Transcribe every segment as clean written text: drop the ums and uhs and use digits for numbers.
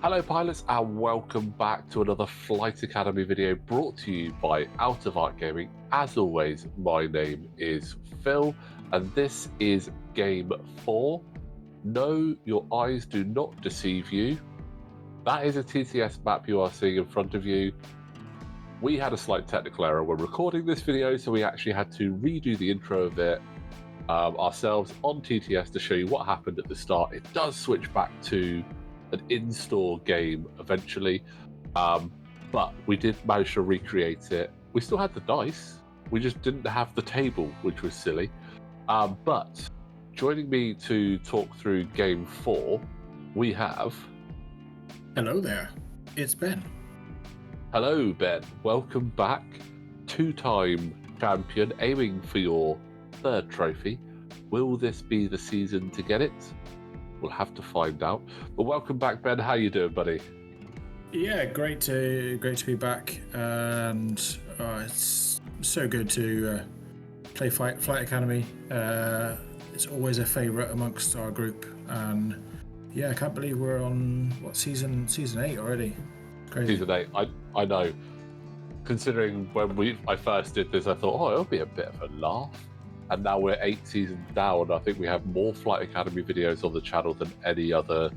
Hello pilots and welcome back to another Flight Academy video brought to you by Out of Arc Gaming. As always, my name is Phil and this is game 4. No, your eyes do not deceive you. That is a TTS map you are seeing in front of you. We had a slight technical error when recording this video, so we actually had to redo the intro of it ourselves on TTS to show you what happened at the start. It does switch back to an in-store game eventually, but we did manage to recreate it. We still had the dice, we just didn't have the table, which was silly. But joining me to talk through game 4, we have... Hello there, it's Ben. Hello Ben, welcome back. Two-time champion, aiming for your 3rd trophy. Will this be the season to get it? We'll have to find out. But welcome back, Ben. How you doing, buddy? Yeah, great to be back, and it's so good to play Flight Academy. It's always a favourite amongst our group, and yeah, I can't believe we're on season 8 already. It's crazy. Season 8. I know. Considering when I first did this, I thought, oh, it'll be a bit of a laugh. And now we're 8 seasons down. I think we have more Flight Academy videos on the channel than any other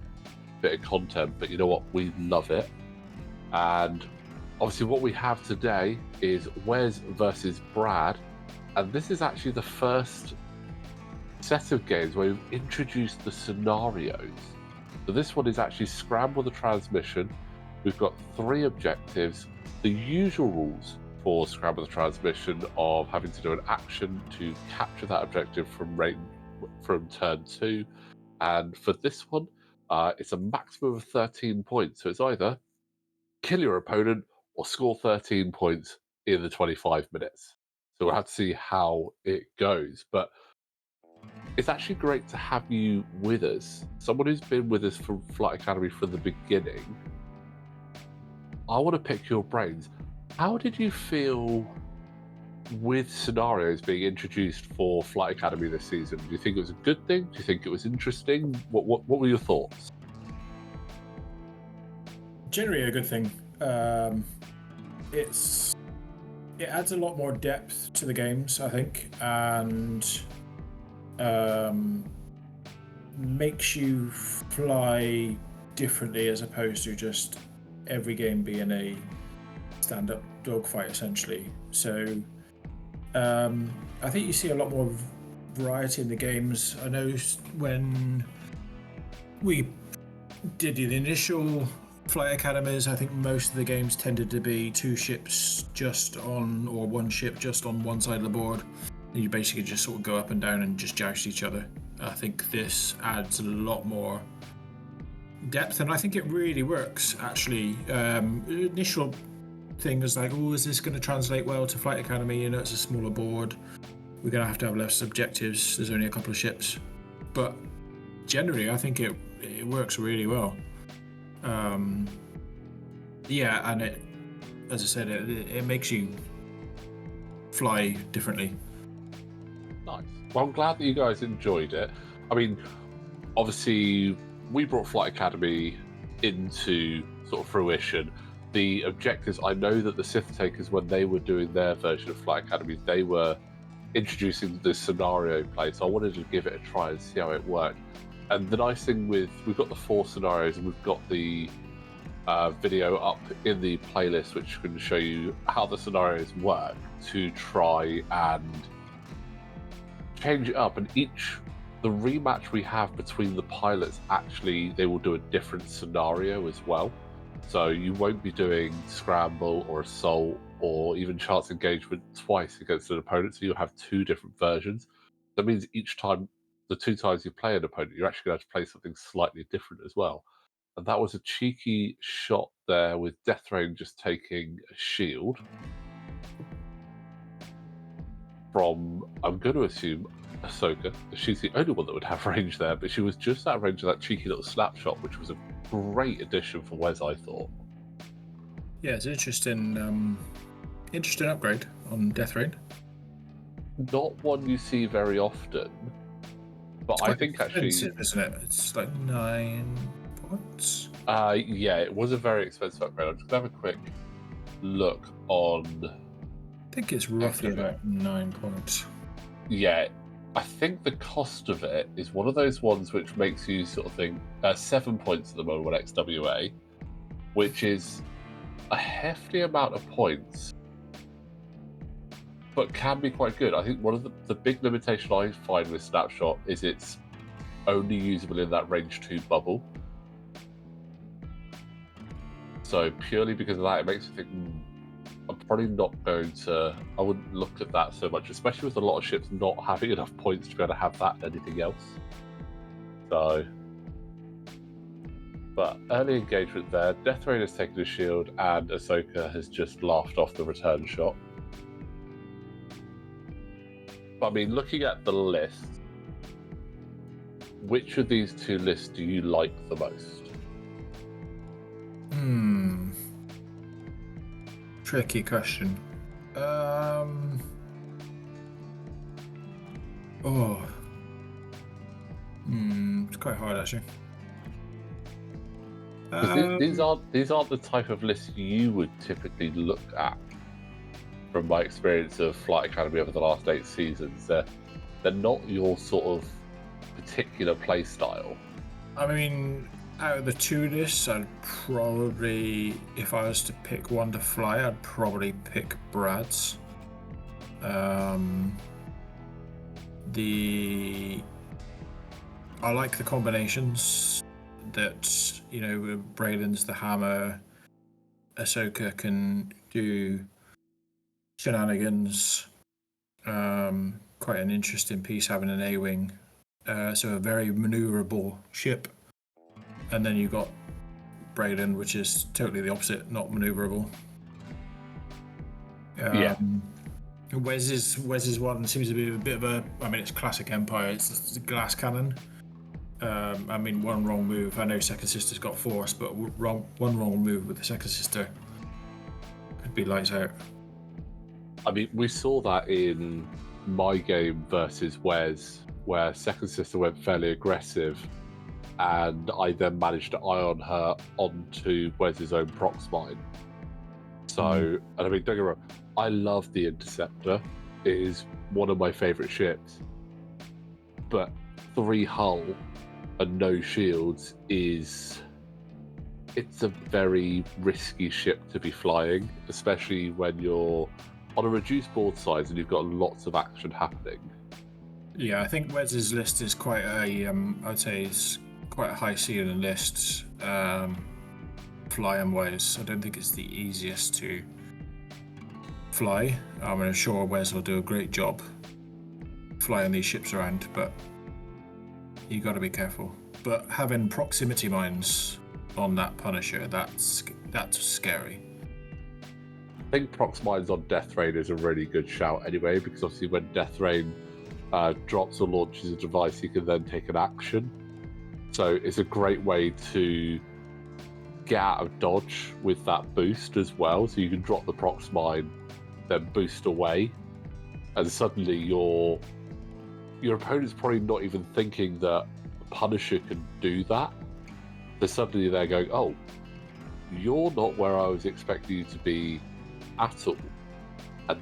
bit of content. But you know what? We love it. And obviously what we have today is Wes versus Brad. And this is actually the first set of games where we've introduced the scenarios. So this one is actually Scramble the transmission. We've got 3 objectives. The usual rules for Scramble the transmission of having to do an action to capture that objective from turn 2, and for this one it's a maximum of 13 points, so it's either kill your opponent or score 13 points in the 25 minutes. So we'll have to see how it goes, but it's actually great to have you with us, someone who's been with us from Flight Academy from the beginning. I want to pick your brains. How did you feel with scenarios being introduced for Flight Academy this season? Do you think it was a good thing? Do you think it was interesting? What were your thoughts? Generally a good thing. It adds a lot more depth to the games, I think, and makes you fly differently as opposed to just every game being a stand-up dogfight essentially. So I think you see a lot more variety in the games. I know when we did the initial Flight Academies, I think most of the games tended to be 2 ships just on, or 1 ship just on one side of the board. And you basically just sort of go up and down and just joust each other. I think this adds a lot more depth, and I think it really works actually. Initial thing was like, oh, is this going to translate well to Flight Academy? You know, it's a smaller board, we're going to have less objectives, there's only a couple of ships, but generally I think it works really well. Yeah, and it, as I said, it makes you fly differently. Nice. Well, I'm glad that you guys enjoyed it. I mean, obviously we brought Flight Academy into sort of fruition. The objectives, I know that the Sith Takers, when they were doing their version of Flight Academy, they were introducing the scenario play, so I wanted to give it a try and see how it worked. And the nice thing we've got the 4 scenarios, and we've got the video up in the playlist which can show you how the scenarios work to try and change it up. And the rematch we have between the pilots, actually they will do a different scenario as well. So you won't be doing Scramble or Assault or even Chance Engagement twice against an opponent, so you'll have 2 different versions. That means each time, the 2 times you play an opponent, you're actually going to play something slightly different as well. And that was a cheeky shot there with Deathrain just taking a shield from, I'm going to assume, Ahsoka. She's the only one that would have range there, but she was just out of range of that cheeky little snapshot, which was a great addition for Wes, I thought. Yeah, it's an interesting upgrade on Deathrain. Not one you see very often, but I think actually, isn't it? It's like 9 points. Yeah, it was a very expensive upgrade. I'm just gonna have a quick look on. I think it's roughly about 9 points. Yeah, I think the cost of it is one of those ones which makes you sort of think 7 points at the moment on XWA, which is a hefty amount of points, but can be quite good. I think one of the big limitation I find with Snapshot is it's only usable in that range 2 bubble. So purely because of that, it makes me think, I'm probably not going to. I wouldn't look at that so much, especially with a lot of ships not having enough points to be able to have that and anything else. So, but early engagement there. Deathrain has taken a shield, and Ahsoka has just laughed off the return shot. But I mean, looking at the list, which of these two lists do you like the most? Tricky question. It's quite hard actually. These aren't the type of lists you would typically look at. From my experience of Flight Academy over the last 8 seasons, they're not your sort of particular play style. I mean, out of the two lists, I'd probably, if I was to pick one to fly, I'd probably pick Brad's. I like the combinations that, you know, Braylon's the hammer, Ahsoka can do shenanigans. Quite an interesting piece having an A-wing. So a very maneuverable ship. And then you've got Braylon, which is totally the opposite, not maneuverable. Wes's one seems to be a bit of a, I mean, it's classic Empire, it's a glass cannon. I mean, one wrong move, I know Second Sister's got force, but one wrong move with the Second Sister could be lights out. I mean, we saw that in my game versus Wes, where Second Sister went fairly aggressive, and I then managed to ion her onto Wes's own prox mine. So, and I mean, don't get me wrong, I love the Interceptor. It is one of my favourite ships. But 3 hull and no shields it's a very risky ship to be flying, especially when you're on a reduced board size and you've got lots of action happening. Yeah, I think Wes's list is quite a, I'd say it's quite a high ceiling list, flying wise. I don't think it's the easiest to fly. I'm sure Wes will do a great job flying these ships around, but you got to be careful. But having proximity mines on that Punisher, that's scary. I think prox mines on Deathrain is a really good shout anyway, because obviously when Deathrain drops or launches a device, you can then take an action. So it's a great way to get out of dodge with that boost as well. So you can drop the prox mine, then boost away, and suddenly your opponent's probably not even thinking that Punisher can do that. So suddenly they're going, oh, you're not where I was expecting you to be at all. And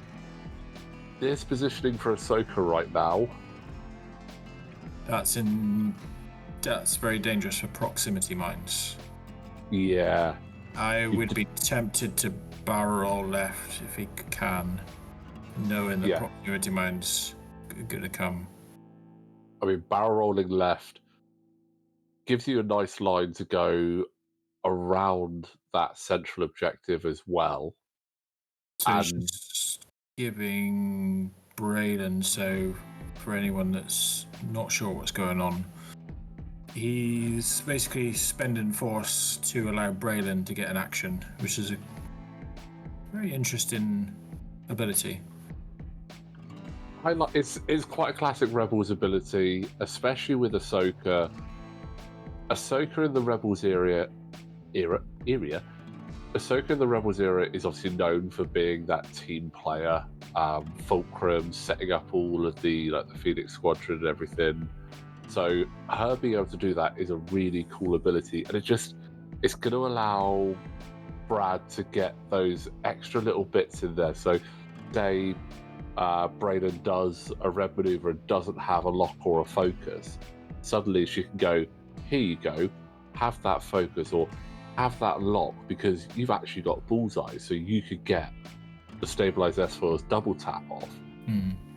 this positioning for Ahsoka right now, that's very dangerous for proximity mines. Yeah. I would be tempted to barrel roll left if he can, knowing the proximity mines are going to come. I mean, barrel rolling left gives you a nice line to go around that central objective as well. So and just giving Braylon, so for anyone that's not sure what's going on, he's basically spending force to allow Braylon to get an action, which is a very interesting ability. It's quite a classic Rebels ability, especially with Ahsoka. Ahsoka in the Rebels era. Ahsoka in the Rebels era is obviously known for being that team player, fulcrum, setting up all of the Phoenix Squadron and everything. So her being able to do that is a really cool ability, and it just it's going to allow Brad to get those extra little bits in there. So, say Braden does a red maneuver and doesn't have a lock or a focus, suddenly she can go, here you go, have that focus or have that lock, because you've actually got bullseye, so you could get the stabilized S4's double tap off.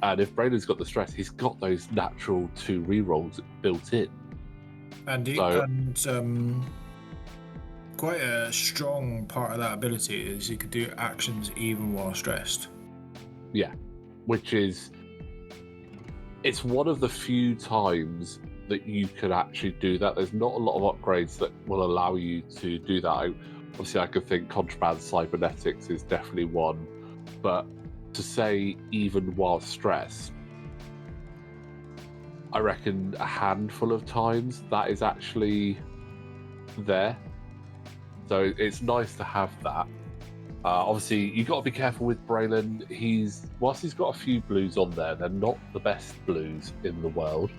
And if Braden's got the stress, he's got those natural 2 rerolls built in. And quite a strong part of that ability is he could do actions even while stressed. Yeah, which is, it's one of the few times that you could actually do that. There's not a lot of upgrades that will allow you to do that. Obviously, I could think Contraband Cybernetics is definitely one, but to say even while stressed, I reckon a handful of times that is actually there. So it's nice to have that. Obviously, you got to be careful with Braylon. Whilst he's got a few blues on there, they're not the best blues in the world.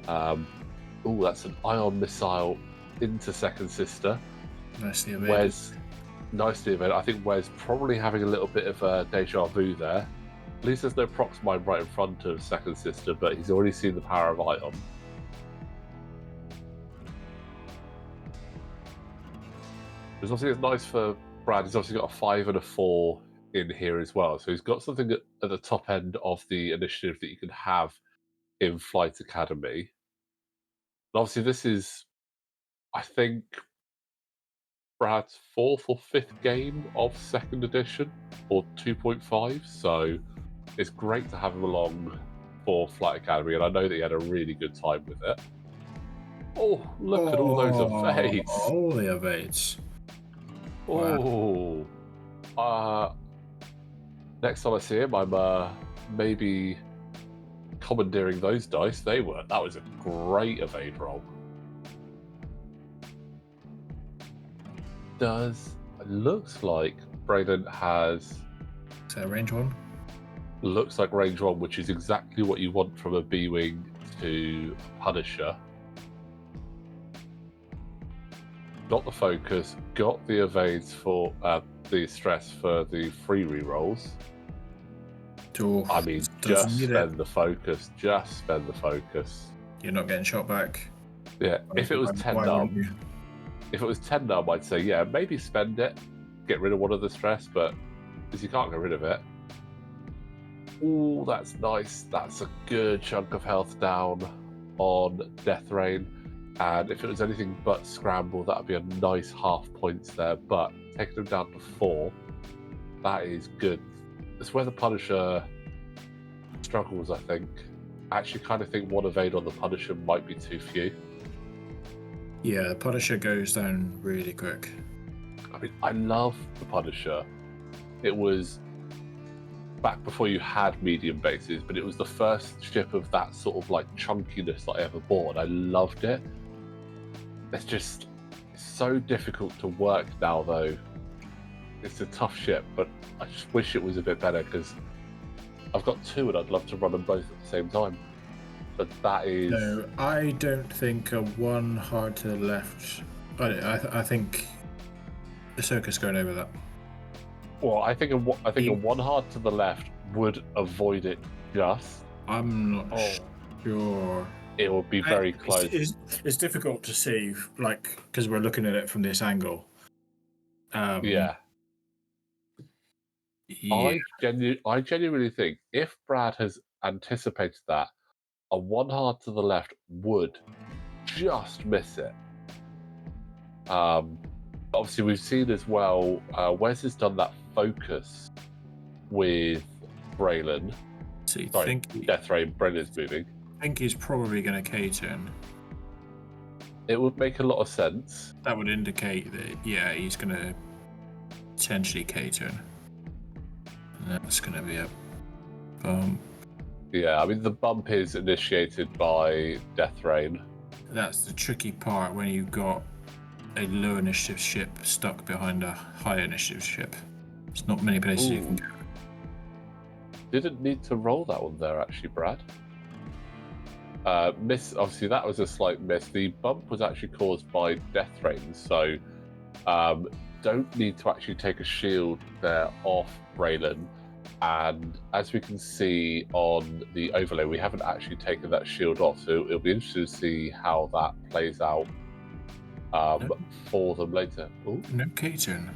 That's an ion missile into Second Sister. Nicely evaded. Nicely evaded. I think Wes probably having a little bit of a deja vu there. At least there's no prox mine right in front of Second Sister, but he's already seen the power of ion. Because obviously it's nice for Brad. He's obviously got a 5 and a 4 in here as well. So he's got something at the top end of the initiative that you can have in Flight Academy. And obviously this is, I think, Brad's 4th or 5th game of 2nd edition, or 2.5. So it's great to have him along for Flight Academy, and I know that he had a really good time with it. Oh, look at all those evades. All the evades. Oh. Next time I see him, I'm maybe commandeering those dice. That was a great evade roll. Looks like Braden has... Is that range 1? Looks like range 1, which is exactly what you want from a B-Wing to Punisher. Got the focus, got the evades for the stress for the free rerolls. I mean, just spend the focus. Just spend the focus. You're not getting shot back. Yeah, if it was 10 numb, I'd say, yeah, maybe spend it, get rid of one of the stress, but because you can't get rid of it. Oh, that's nice. That's a good chunk of health down on Deathrain. And if it was anything but Scramble, that would be a nice half points there. But taking him down to 4, that is good. It's where the Punisher struggles, I think. I actually kind of think 1 evade on the Punisher might be too few. Yeah, the Punisher goes down really quick. I mean, I love the Punisher. It was back before you had medium bases, but it was the first ship of that sort of like chunkiness that I ever bought. I loved it. It's so difficult to work now, though. It's a tough ship, but I just wish it was a bit better, because I've got 2 and I'd love to run them both at the same time. But that is... No, I don't think a 1 hard to the left... I think Ahsoka's going over that. Well, I think a 1 hard to the left would avoid it just. I'm not sure. It would be very close. It's difficult to see, like, because we're looking at it from this angle. Yeah. I genuinely think if Brad has anticipated that, a 1 hard to the left would just miss it. Obviously, we've seen as well, Wes has done that focus with Braylon. So you Sorry, think Deathrain, Braylon's moving. I think he's probably going to K-turn. It would make a lot of sense. That would indicate that, yeah, he's going to potentially K-turn. And that's going to be a bump. Yeah, I mean, the bump is initiated by Deathrain. That's the tricky part when you've got a low initiative ship stuck behind a high initiative ship. There's not many places you can go. Didn't need to roll that one there, actually, Brad. Miss, obviously that was a slight miss. The bump was actually caused by Deathrain, so don't need to actually take a shield there off Braylon. And as we can see on the overlay, we haven't actually taken that shield off, so it'll be interesting to see how that plays out for them later. Ooh. No K-turn.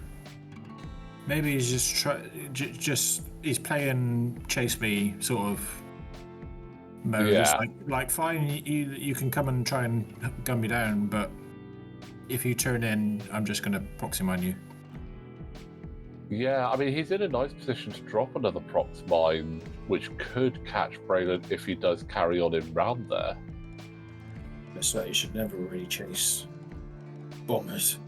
Maybe he's just he's playing chase me sort of mode. Yeah. It's like fine, you can come and try and gun me down, but if you turn in, I'm just going to proxy mine you. Yeah, I mean, he's in a nice position to drop another prox mine, which could catch Braylon if he does carry on in round there. So you should never really chase bombers.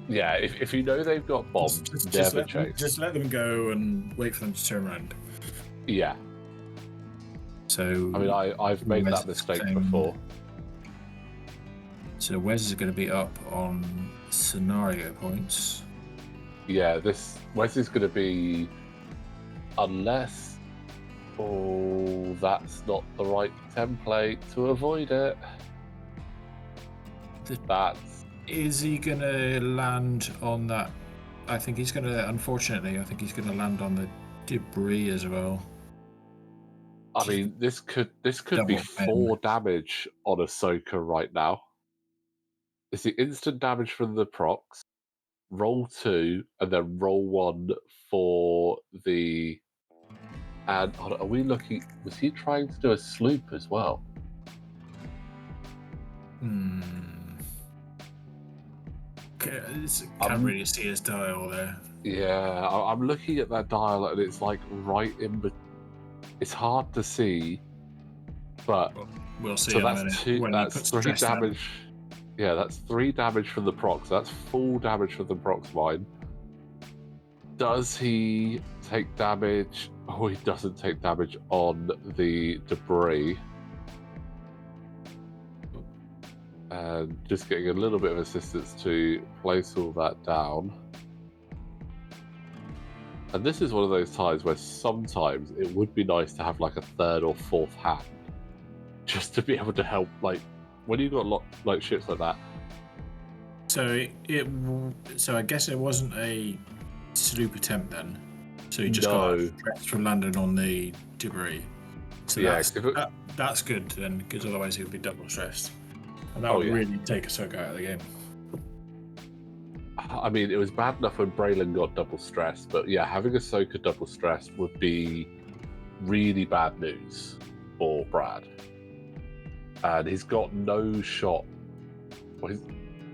Yeah, if you know they've got bombs, never chase. Just let them go and wait for them to turn around. Yeah. So I mean, I've made that mistake before. So Wes is going to be up on scenario points. Yeah, Wes is going to be, unless, that's not the right template to avoid it. Is he going to land on that? I think he's going to, unfortunately, land on the debris as well. I mean, this could be 4 damage on Ahsoka right now. It's the instant damage from the procs, roll 2, and then roll 1 for the... And are we looking... Was he trying to do a sloop as well? Can't really see his dial there. Yeah, I'm looking at that dial and it's like right in... It's hard to see, but... We'll see. So that's 3 damage... Yeah, that's 3 damage from the procs. That's full damage from the procs mine. Does he take damage? Oh, he doesn't take damage on the debris. And just getting a little bit of assistance to place all that down. And this is one of those times where sometimes it would be nice to have like a 3rd or 4th hand, just to be able to help, like, when you've got like ships like that. So I guess it wasn't a sloop attempt then. So you just got stressed from landing on the debris. So yeah, that's good then, because otherwise he would be double stressed, and that would really take Ahsoka out of the game. I mean, it was bad enough when Braylon got double stressed, but yeah, having Ahsoka double stressed would be really bad news for Brad. And he's got no shot. Well,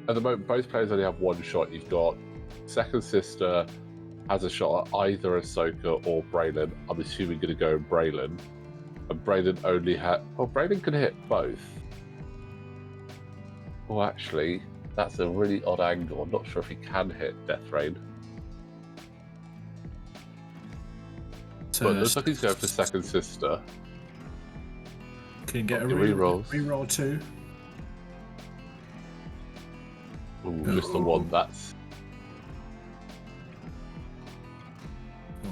at the moment, both players only have 1 shot. You've got Second Sister has a shot at either Ahsoka or Braylon. I'm assuming going to go Braylon. And Braylon only had... Well, Braylon can hit both. Well, actually, that's a really odd angle. I'm not sure if he can hit Deathrain. So but it looks like he's going for Second Sister. Can get a reroll 2. Ooh, just the 1. That's...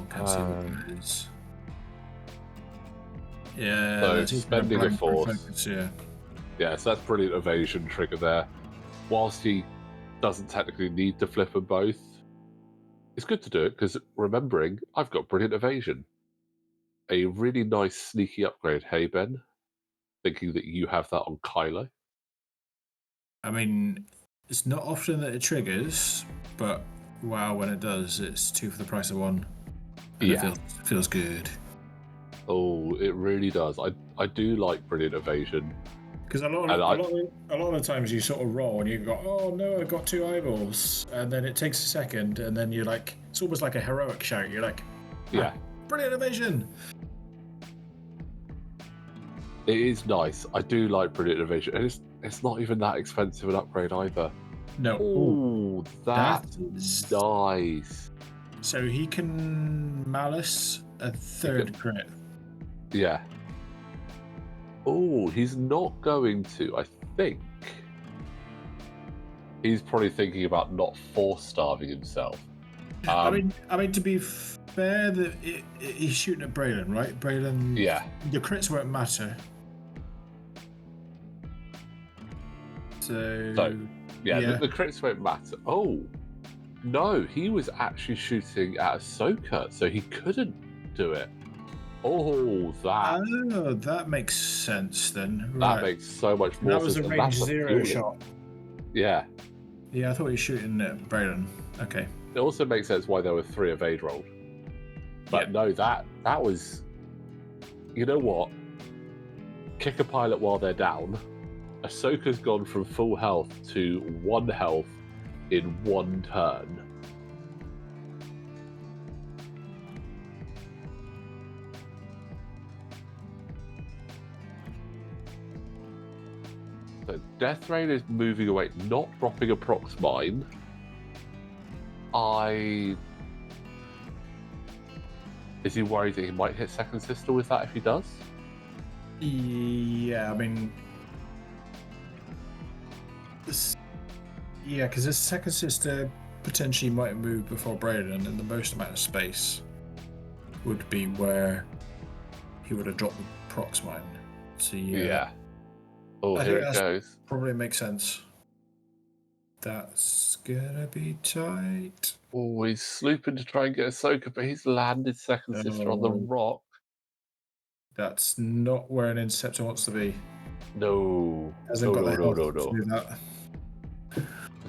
Can't see what that is. Yeah. So spending a force. Focus, yeah. Yeah, so that's brilliant evasion trigger there. Whilst he doesn't technically need to flip them both, it's good to do it because remembering I've got brilliant evasion. A really nice sneaky upgrade, hey Ben? Thinking that you have that on Kylo. I mean, it's not often that it triggers, but wow, when it does, it's 2 for the price of 1. And it feels good. Oh, it really does. I do like brilliant evasion. Because a lot of the times you sort of roll and you go, oh no, I got 2 eyeballs, and then it takes a second, and then you're like, it's almost like a heroic shout. You're like, brilliant evasion. It is nice. I do like brilliant evasion, and it's not even that expensive an upgrade either. No. Oh, that's nice. So he can malice a 3rd crit. Yeah. Oh, he's not going to. I think he's probably thinking about not 4-starving himself. I mean, to be fair, he's shooting at Braylon, right? Braylon. Yeah. The crits won't matter. So yeah. The crits won't matter. Oh, no, he was actually shooting at Ahsoka, so he couldn't do it. Oh, that makes sense then. That Right. makes so much more That was sense. a and range that's 0 fueling. shot. Yeah. Yeah, I thought he was shooting at Braylon. Okay. It also makes sense why there were 3 evade rolled. But no, that was... You know what? Kick a pilot while they're down. Ahsoka's gone from full health to 1 health in 1 turn. So Deathrain is moving away, not dropping a prox mine. Is he worried that he might hit second sister with that if he does? Yeah, I mean... Yeah, because his second sister potentially might move before Braylon, and the most amount of space would be where he would have dropped the prox mine. So Yeah. Oh, I here think it goes. probably makes sense. That's gonna be tight. Oh, he's slooping to try and get Ahsoka, but he's landed second sister on the rock. That's not where an interceptor wants to be. No. Hasn't got the health to do that.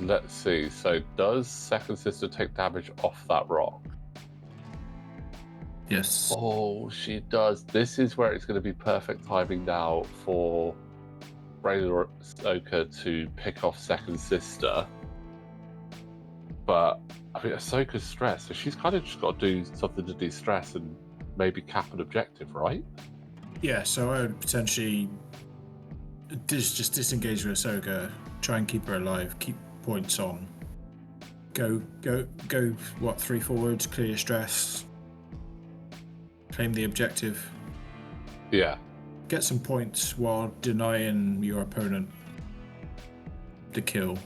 Let's see. So does second sister take damage off that rock? Yes. Oh, she does. This is where it's going to be perfect timing now for Braylon or Ahsoka to pick off second sister. But I mean, Ahsoka's stressed, so she's kind of just got to do something to de-stress and maybe cap an objective, right? Yeah, so I would potentially just disengage with Ahsoka, try and keep her alive, keep points on. Go, what, 3 forwards, clear your stress, claim the objective. Yeah. Get some points while denying your opponent the kill.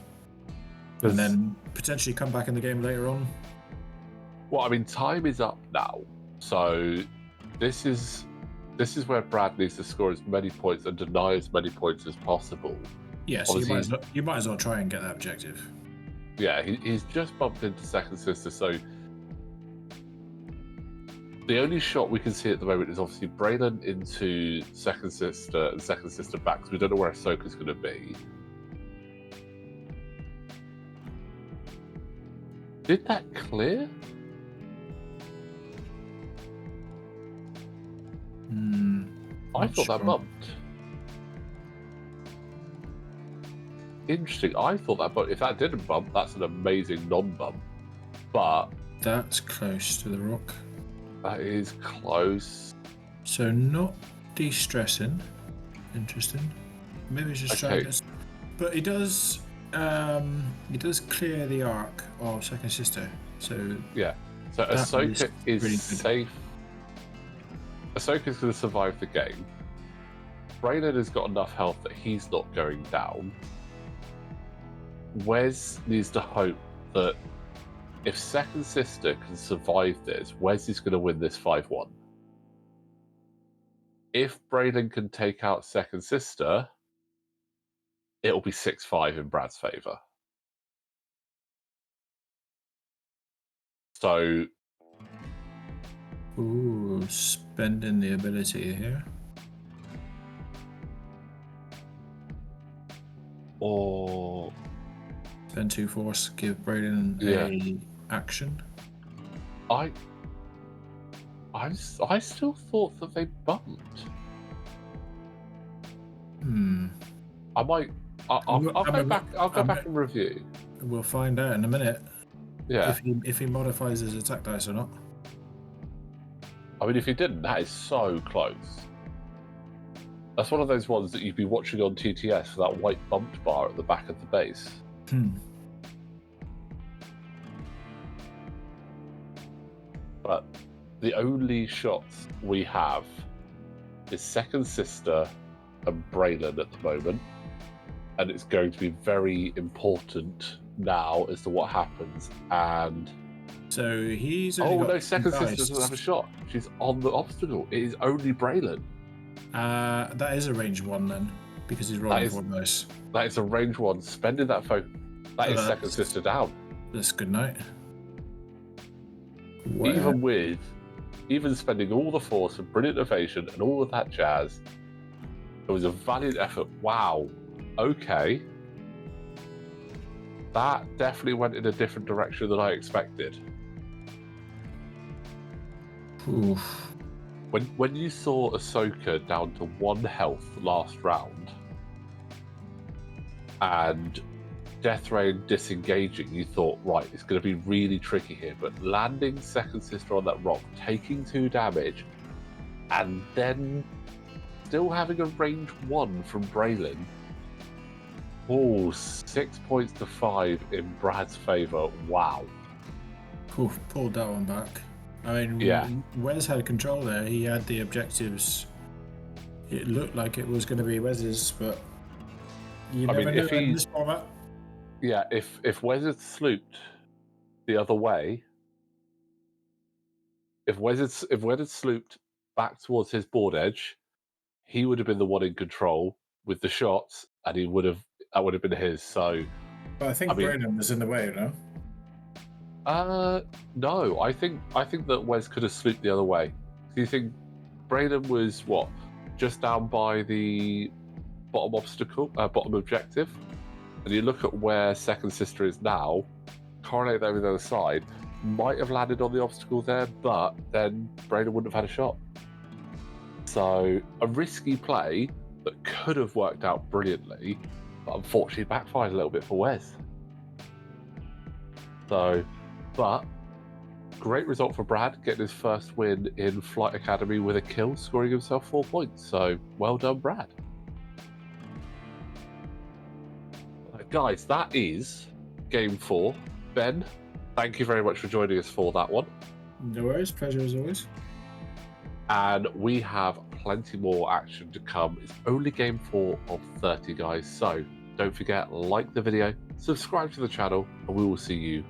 And then potentially come back in the game later on. Well, I mean, time is up now. So this is where Brad needs to score as many points and deny as many points as possible. Yeah, so you might as well try and get that objective. Yeah, he's just bumped into second sister, so the only shot we can see at the moment is obviously Braylon into second sister and second sister back, because we don't know where Ahsoka's going to be. Did that clear? I thought that bumped. Interesting. I thought that bumped. If that didn't bump, that's an amazing non-bump. But that's close to the rock. That is close. So not de-stressing. Interesting. Maybe it's just trying to... But he does clear the arc of second sister. So yeah. So Ahsoka is really safe. Ahsoka's going to survive the game. Braylon has got enough health that he's not going down. Wes needs to hope that if second sister can survive this, Wes is going to win this 5-1. If Braylon can take out second sister, it'll be 6-5 in Brad's favour. So... Ooh, spending the ability here. Or... Spend 2 force, give Braylon a action. I still thought that they bumped. I might... I'll go back and review. We'll find out in a minute. Yeah. If he modifies his attack dice or not. I mean, if he didn't, that is so close. That's one of those ones that you'd be watching on TTS for that white bumped bar at the back of the base. But the only shots we have is second sister and Braylon at the moment. And it's going to be very important now as to what happens. And so he's second sister doesn't have a shot. She's on the obstacle. It is only Braylon. That is a range 1 then. because he's That rolling is- 4 dice. That is a range 1. Spending that focus. That is That's- second sister down. That's good night. Even spending all the force and brilliant evasion and all of that jazz, it was a valiant effort. Wow. Okay. That definitely went in a different direction than I expected. Oof. When you saw Ahsoka down to 1 health last round, and Deathrain disengaging, you thought, right, it's going to be really tricky here. But landing second sister on that rock, taking 2 damage, and then still having a range 1 from Braylon. Oh, 6 points to 5 in Brad's favour. Wow. Oof, pulled that one back. I mean, Yeah. Wes had control there. He had the objectives. It looked like it was going to be Wes's, but you never know in this format. Yeah, if Wes had slooped the other way, if Wes had slooped back towards his board edge, he would have been the one in control with the shots, and that would have been his. So, But I think Braylon was in the way, no? No, I think that Wes could have slooped the other way. Do you think Braylon was just down by the bottom objective? And you look at where second sister is now, correlate that with the other side, might have landed on the obstacle there, but then Braylon wouldn't have had a shot. So a risky play that could have worked out brilliantly, but unfortunately backfired a little bit for Wes. So, but great result for Brad, getting his first win in Flight Academy with a kill, scoring himself 4 points. So well done, Brad. Guys, that is game 4. Ben, thank you very much for joining us for that one. No worries, pleasure as always. And we have plenty more action to come. It's only game 4 of 30, guys. So don't forget, like the video, subscribe to the channel, and we will see you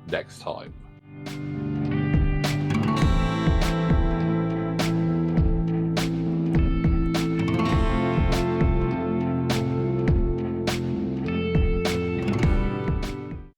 next time.